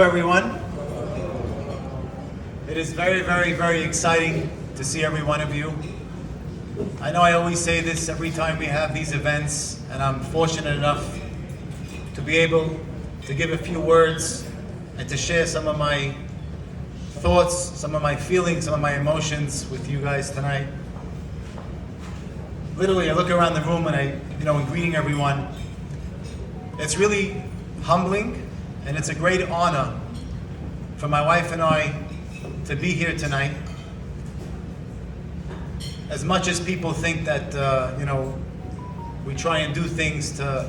Everyone, it is very, very, very exciting to see every one of you. I know I always say this every time we have these events, and I'm fortunate enough to be able to give a few words and to share some of my thoughts, some of my feelings, some of my emotions with you guys tonight. Literally, I look around the room and in greeting everyone, it's really humbling. And it's a great honor for my wife and I to be here tonight. As much as people think that, we try and do things to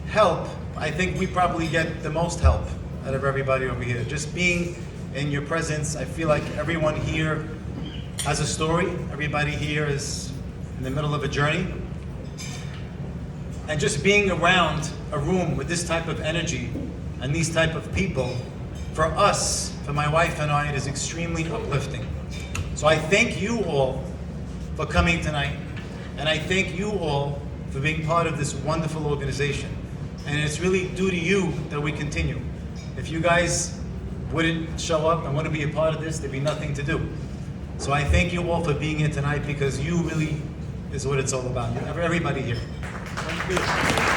help, I think we probably get the most help out of everybody over here. Just being in your presence, I feel like everyone here has a story. Everybody here is in the middle of a journey. And just being around a room with this type of energy and these type of people, for us, for my wife and I, it is extremely uplifting. So I thank you all for coming tonight, and I thank you all for being part of this wonderful organization. And it's really due to you that we continue. If you guys wouldn't show up and wouldn't be a part of this, there'd be nothing to do. So I thank you all for being here tonight, because you really is what it's all about. Everybody here. Thank you.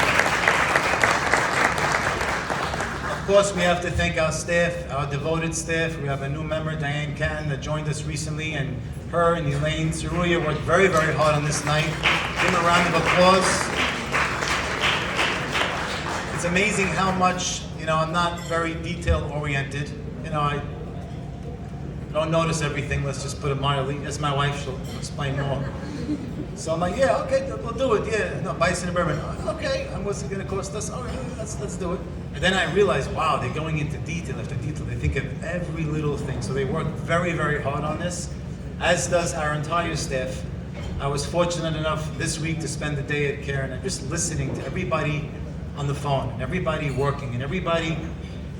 Of course, we have to thank our staff, our devoted staff. We have a new member, Diane Cannon, that joined us recently, and her and Elaine Saruya worked very, very hard on this night. Give them a round of applause. It's amazing how much, I'm not very detail-oriented. I don't notice everything, let's just put it mildly. As my wife, she'll explain more. So I'm like, yeah, okay, we'll do it. Yeah, no, Bison and Bourbon. Okay, and what's it going to cost us? All right, let's do it. And then I realized, wow, they're going into detail after detail. They think of every little thing. So they work very, very hard on this, as does our entire staff. I was fortunate enough this week to spend the day at Karen and just listening to everybody on the phone, and everybody working, and everybody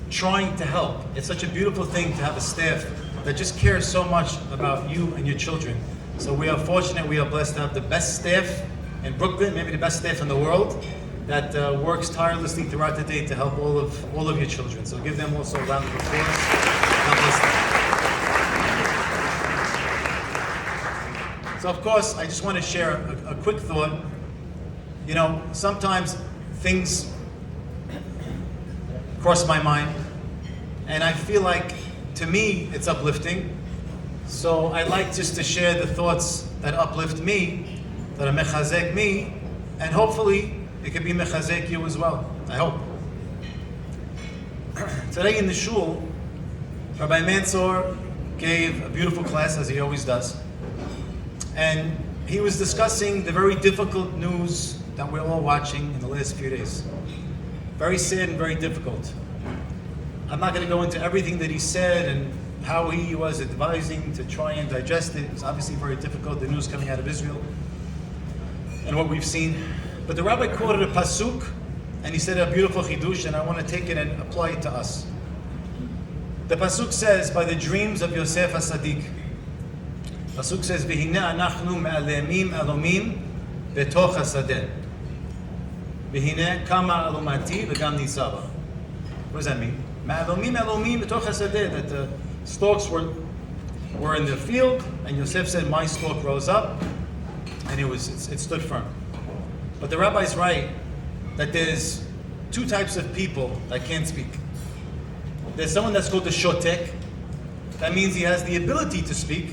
trying to help. It's such a beautiful thing to have a staff that just cares so much about you and your children. So we are fortunate, we are blessed to have the best staff in Brooklyn, maybe the best staff in the world, that works tirelessly throughout the day to help all of your children. So give them also a round of applause. God bless them. So of course, I just want to share a quick thought. Sometimes things cross my mind, and I feel like, to me, it's uplifting. So I like just to share the thoughts that uplift me, that are mechazek me, and hopefully it can be mechazek you as well. I hope. Today in the shul, Rabbi Mansour gave a beautiful class, as he always does, and he was discussing the very difficult news that we're all watching in the last few days. Very sad and very difficult. I'm not going to go into everything that he said and how he was advising to try and digest it. It's obviously very difficult, the news coming out of Israel and what we've seen. But the rabbi quoted a pasuk, and he said a beautiful chidush, and I want to take it and apply it to us. The pasuk says, by the dreams of Yosef HaSadik, pasuk says, V'hine anachnu me'alemim alomim betoch hasadeh. V'hine kama alomati v'gam nisava. What does that mean? Me'alomim alomim betoch hasadeh, that the stalks were in the field, and Yosef said, my stalk rose up, and it stood firm. But the rabbi's right that there's two types of people that can't speak. There's someone that's called the shotek. That means he has the ability to speak,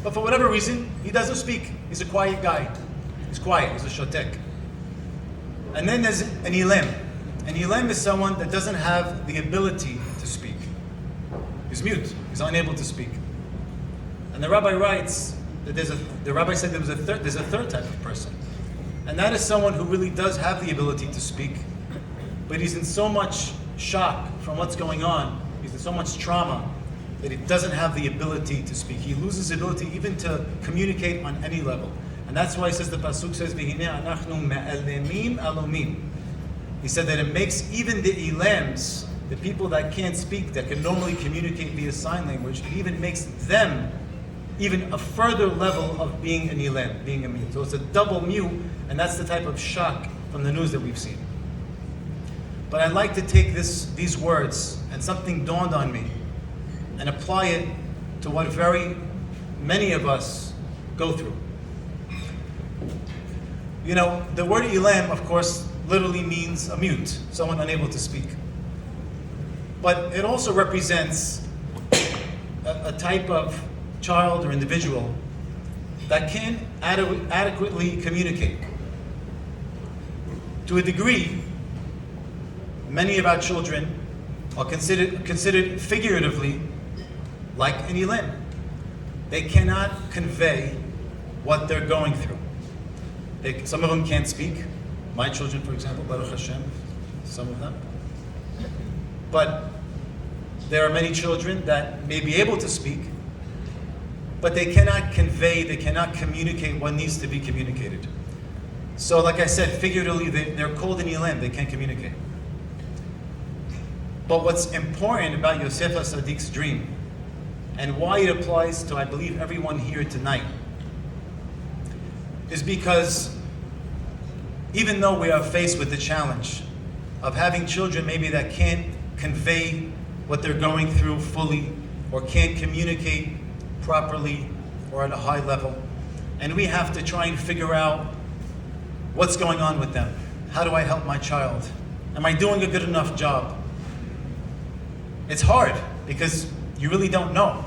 but for whatever reason, he doesn't speak. He's a quiet guy. He's quiet. He's a shotek. And then there's an ilem. An ilem is someone that doesn't have the ability to speak. He's mute. He's unable to speak. And the rabbi writes that the rabbi said there's a third type of person. And that is someone who really does have the ability to speak, but he's in so much shock from what's going on, he's in so much trauma, that he doesn't have the ability to speak. He loses the ability even to communicate on any level. And that's why he says, the pasuk says, V'hine anachnu me'alemim alomim. He said that it makes even the ilams, the people that can't speak, that can normally communicate via sign language, it even makes them even a further level of being an ilam, being a mute. So it's a double mute, and that's the type of shock from the news that we've seen. But I'd like to take these words, and something dawned on me, and apply it to what very many of us go through. You know, the word Ilem, of course, literally means a mute, someone unable to speak. But it also represents a type of child or individual that can't adequately communicate. To a degree, many of our children are considered figuratively like an Ilem. They cannot convey what they're going through. Some of them can't speak. My children, for example, Baruch Hashem, some of them. But there are many children that may be able to speak, but they cannot convey, they cannot communicate what needs to be communicated. So like I said, figuratively, they're called an Ilem, they can't communicate. But what's important about Yosef HaTzadik's dream, and why it applies to, I believe, everyone here tonight, is because even though we are faced with the challenge of having children maybe that can't convey what they're going through fully, or can't communicate properly or at a high level, and we have to try and figure out what's going on with them. How do I help my child? Am I doing a good enough job? It's hard because you really don't know.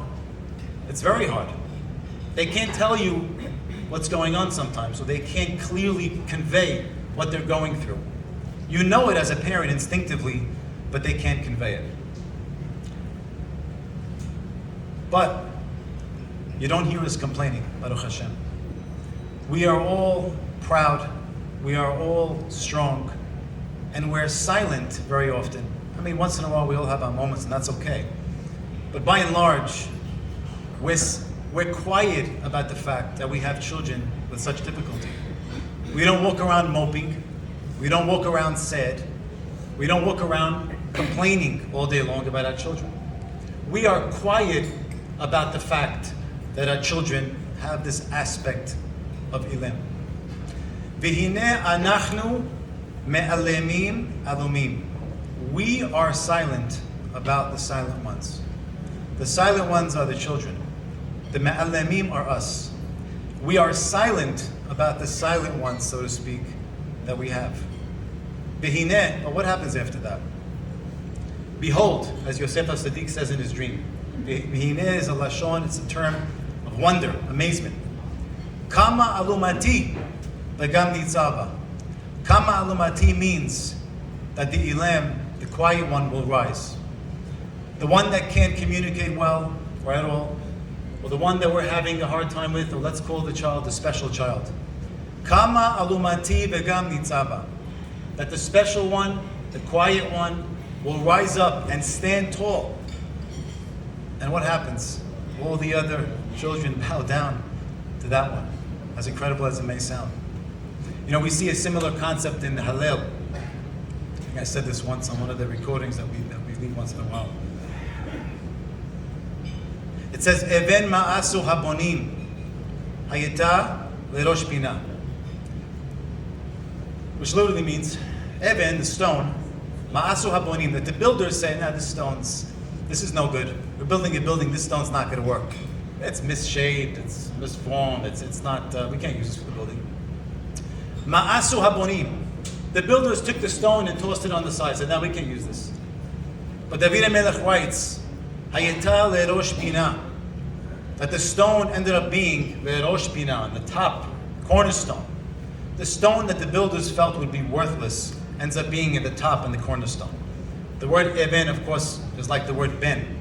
It's very hard. They can't tell you what's going on sometimes, so they can't clearly convey what they're going through. You know it as a parent instinctively, but they can't convey it. But you don't hear us complaining, Baruch Hashem. We are all proud, we are all strong, and we're silent very often. I mean, once in a while we all have our moments, and that's okay. But by and large, we're quiet about the fact that we have children with such difficulty. We don't walk around moping. We don't walk around sad. We don't walk around complaining all day long about our children. We are quiet about the fact that our children have this aspect of Ilem. V'hineh anachnu me'alemim alumim. We are silent about the silent ones. The silent ones are the children. The me'alemim are us. We are silent about the silent ones, so to speak, that we have. V'hineh, but what happens after that? Behold, as Yosef HaTzadik says in his dream, V'hineh is a lashon, it's a term of wonder, amazement. Kama alumati v'gam nitzava. Kama alumati means that the Ilem, the quiet one, will rise. The one that can't communicate well or at all, or the one that we're having a hard time with, or let's call the child the special child. Kama alumati v'gam nitzava. That the special one, the quiet one, will rise up and stand tall. And what happens? All the other children bow down to that one, as incredible as it may sound. You know, we see a similar concept in the Hallel. I think I said this once on one of the recordings that we leave once in a while. It says, Even ma'asu habonim hayeta lerosh pina. Which literally means, Even, the stone, ma'asu habonim, that the builders say, nah, this is no good. We're building a building, this stone's not going to work. It's misshaped, it's misformed, it's not, we can't use this for the building. Ma'asu habonim. The builders took the stone and tossed it on the side, said, now we can't use this. But David HaMelech writes, Hayeta lerosh pina, that the stone ended up being lerosh pina, on the top, cornerstone. The stone that the builders felt would be worthless ends up being at the top and the cornerstone. The word Eben, of course, is like the word Ben.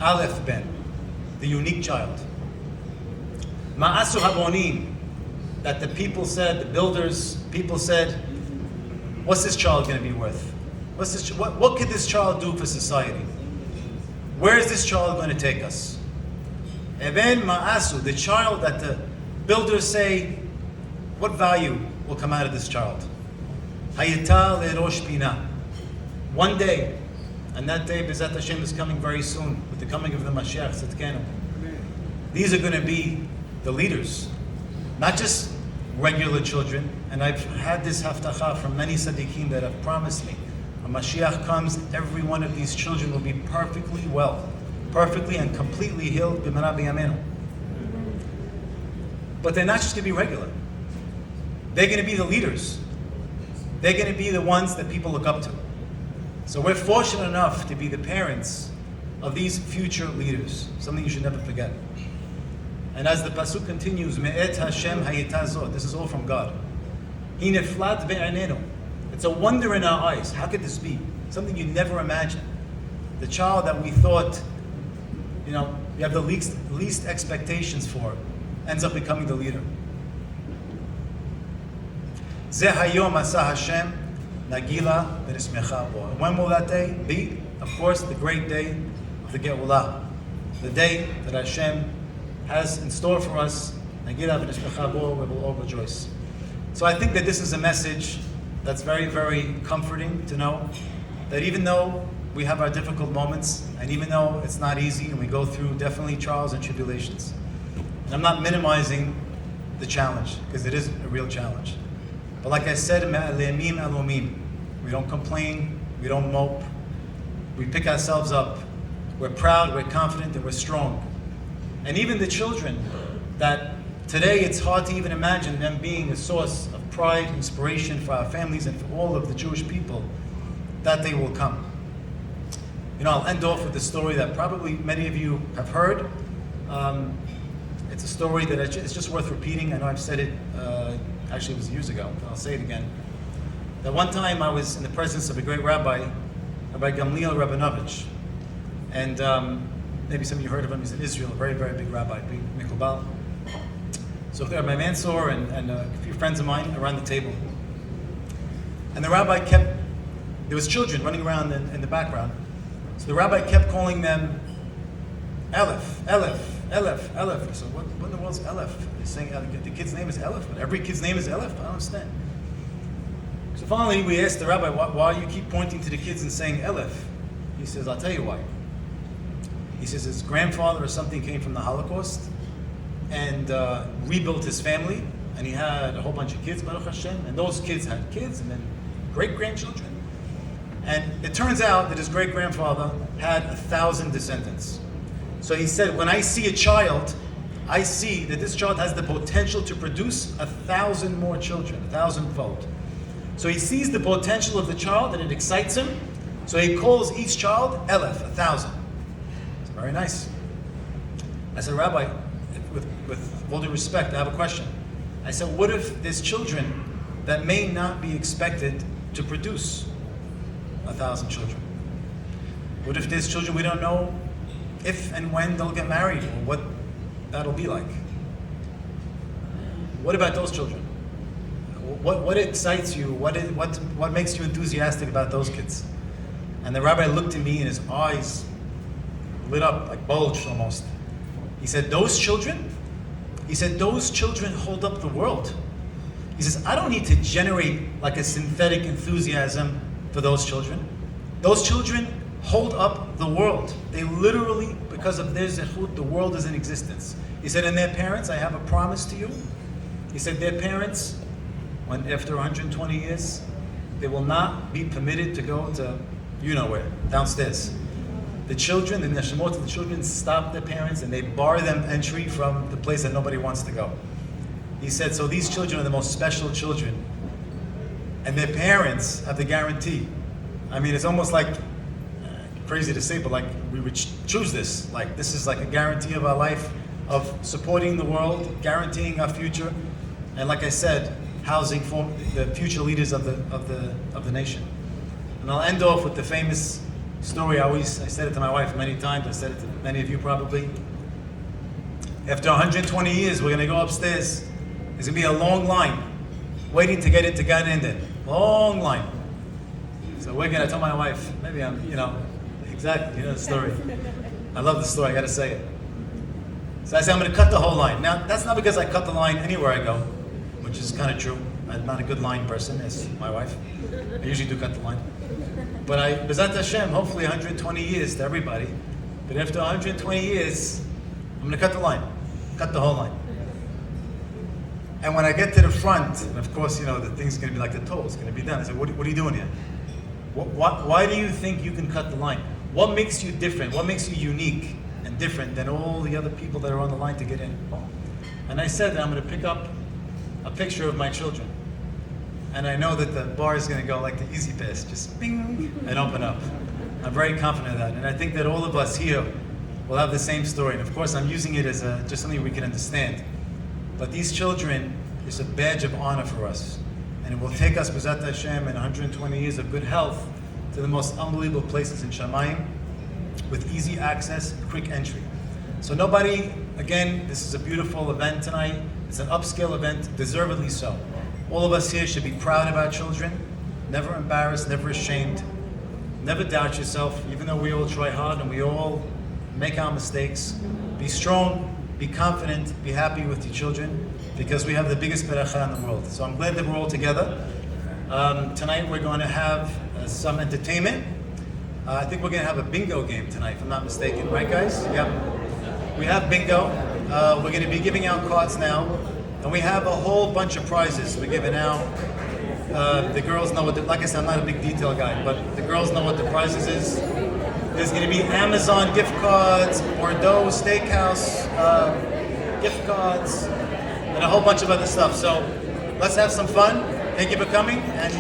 Aleph Ben, the unique child. Ma'asu habonim, that the people said, the people said, what's this child going to be worth? What could this child do for society? Where is this child going to take us? Eben ma'asu, the child that the builders say, what value will come out of this child? Hayeta lerosh pina. One day, and that day, B'ezrat Hashem, is coming very soon, with the coming of the Mashiach Tzidkenu. These are going to be the leaders, not just regular children. And I've had this haftacha from many tzaddikim that have promised me, when Mashiach comes, every one of these children will be perfectly well, perfectly and completely healed. B'mara b'yameinu. But they're not just going to be regular. They're going to be the leaders. They're going to be the ones that people look up to. So we're fortunate enough to be the parents of these future leaders. Something you should never forget. And as the pasuk continues, Me'et Hashem hayitazot. This is all from God. Hineflat be'anenu. It's a wonder in our eyes. How could this be? Something you never imagined. The child that we thought, we have the least expectations for, ends up becoming the leader. Zeh hayom asa Hashem nagila v'nismecha bo. When will that day be? Of course, the great day of the Geulah. The day that Hashem has in store for us, nagila v'nismecha bo, we will all rejoice. So I think that this is a message that's very, very comforting to know that even though we have our difficult moments, and even though it's not easy, and we go through definitely trials and tribulations, and I'm not minimizing the challenge, because it is a real challenge. But like I said, we don't complain, we don't mope, we pick ourselves up, we're proud, we're confident, and we're strong. And even the children that today it's hard to even imagine them being a source of pride, inspiration for our families and for all of the Jewish people, that day will come. I'll end off with a story that probably many of you have heard. It's a story that it's just worth repeating. I know I've said it, actually it was years ago, but I'll say it again. That one time I was in the presence of a great rabbi, Rabbi Gamliel Rabinovich. And maybe some of you heard of him. He's in Israel, a very, very big rabbi, big Mikubal. So there, my Mansour and a few friends of mine around the table. And the rabbi there was children running around in the background. So the rabbi kept calling them Aleph, Aleph, Aleph, Aleph. So what in the world's Aleph? He's saying the kid's name is Aleph, but every kid's name is Aleph? I don't understand. So finally we asked the rabbi, why you keep pointing to the kids and saying Aleph? He says, I'll tell you why. He says his grandfather or something came from the Holocaust and rebuilt his family, and he had a whole bunch of kids, Baruch Hashem, and those kids had kids and then great-grandchildren. And it turns out that his great-grandfather had 1,000 descendants. So he said, when I see a child, I see that this child has the potential to produce 1,000 more children, 1,000-fold. So he sees the potential of the child and it excites him. So he calls each child Aleph, 1,000. It's very nice. I said, Rabbi, with all due respect, I have a question. I said, what if there's children that may not be expected to produce 1,000 children? What if there's children we don't know if and when they'll get married or what that'll be like? What about those children? What excites you? What makes you enthusiastic about those kids? And the rabbi looked at me and his eyes lit up, like bulged almost. He said, those children hold up the world. He says, I don't need to generate like a synthetic enthusiasm for those children. Those children hold up the world. They literally, because of their zechut, the world is in existence. He said, and their parents, I have a promise to you. He said, their parents, when after 120 years, they will not be permitted to go to you-know-where, downstairs. The children, the neshemot of the children stop their parents and they bar them entry from the place that nobody wants to go. He said, so these children are the most special children. And their parents have the guarantee. I mean, it's almost like, crazy to say, but like we would choose this. Like this is like a guarantee of our life, of supporting the world, guaranteeing our future. And like I said, housing for the future leaders of the nation. And I'll end off with the famous story. I said it to my wife many times. I said it to many of you probably. After 120 years, we're going to go upstairs. There's going to be a long line waiting to get into Gan Eden. Long line. So we're going to tell my wife, maybe I'm, exactly, the story. I love the story, I got to say it. So I said, I'm going to cut the whole line. Now, that's not because I cut the line anywhere I go, which is kind of true. I'm not a good line person, as my wife. I usually do cut the line. But B'ezrat Hashem, hopefully 120 years to everybody. But after 120 years, I'm going to cut the line. Cut the whole line. And when I get to the front, and of course, the thing's going to be like the toll. It's going to be done. I said, what are you doing here? Why do you think you can cut the line? What makes you different? What makes you unique and different than all the other people that are on the line to get in? And I said that I'm going to pick up a picture of my children. And I know that the bar is going to go like the easy pass, just bing, and open up. I'm very confident of that. And I think that all of us here will have the same story. And of course, I'm using it as just something we can understand. But these children is a badge of honor for us. And it will take us, B'ezrat Hashem, in 120 years of good health to the most unbelievable places in Shamayim with easy access, quick entry. So nobody, again, this is a beautiful event tonight. It's an upscale event, deservedly so. All of us here should be proud of our children, never embarrassed, never ashamed. Never doubt yourself, even though we all try hard and we all make our mistakes. Be strong, be confident, be happy with your children, because we have the biggest beracha in the world. So I'm glad that we're all together. Tonight we're going to have some entertainment. I think we're going to have a bingo game tonight, if I'm not mistaken. Right, guys? Yeah. We have bingo. We're going to be giving out cards now. And we have a whole bunch of prizes we're giving out. The girls know what, like I said, I'm not a big detail guy, but the girls know what the prizes is. There's going to be Amazon gift cards, Bordeaux Steakhouse gift cards, and a whole bunch of other stuff. So let's have some fun. Thank you for coming, and